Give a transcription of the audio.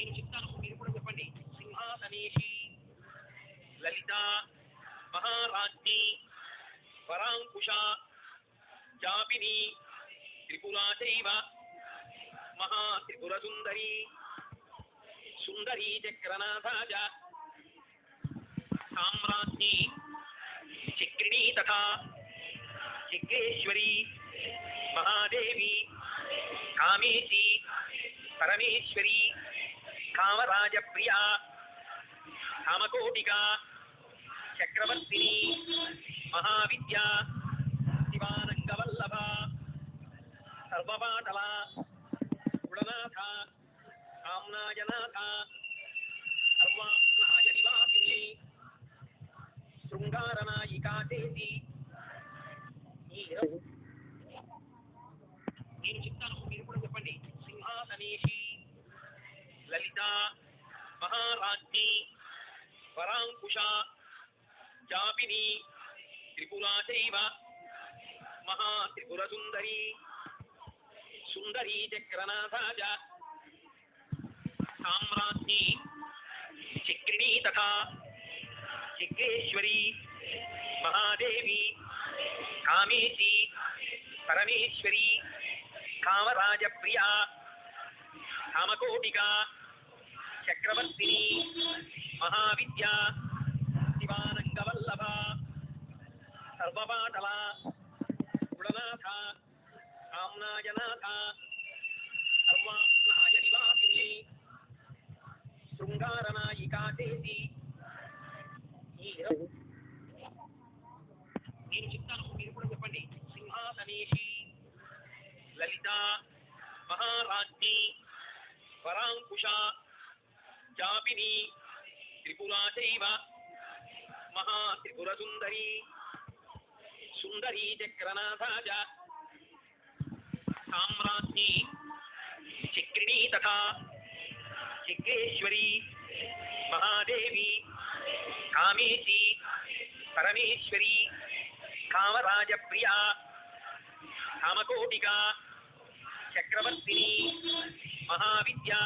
నేను చెప్తాను, మీరు కూడా చెప్పండి. సింహాసనేషి లలిత మహారాజ్ఞి పరాంకుశ జాపిని త్రిపురా చైవ మహాత్రిపుర సుందరి సుందరీ చక్రనాథాజ సామ్రాజ్ఞి చక్రిణీ తథా చక్రేశ్వరి మహాదేవి కామేశి పరమేశ్వరి కామరాజప్రియా కామకోటికా చక్రవర్తిని మహావిద్యా శివానంగవల్లభ సర్వపాటల కులనాథ కామ్నాయనాథ సర్వానాయ నివాసిని శృంగారనాయికా చేసి నేను చెప్తాను, మీరు కూడా చెప్పండి. సింహాసనేషి లలిత మహారాజ్ఞి పరాంకుశ జాపిని త్రిపురా చైవ మహాత్రిపుర సుందరి సుందరీ చక్రనాథాజ సామ్రాజ్ఞి చక్రిణీ తథా చక్రేశ్వరి మహాదేవి కామేశి పరమేశ్వరి కామరాజప్రియా కామకోటికా చక్రవర్తిని మహావిద్యా శివానంగవల్లభ సర్వపాటల కులనాథ కామ్నాయనాథ సర్వానాయ నివాసిని శృంగారనాయికా చేసి నేను చెప్తాను, మీరు కూడా చెప్పండి. సింహాసనేషి లలిత మహారాజ్ఞి పరాంకుశ జాపిని త్రిపురా చైవ మహాత్రిపుర సుందరి సుందరీ చక్రనాథాజ సామ్రాజ్ఞి చక్రిణీ తథా చక్రేశ్వరి మహాదేవి కామేశి పరమేశ్వరి కామరాజప్రియా కామకోటికా చక్రవర్తిని మహావిద్యా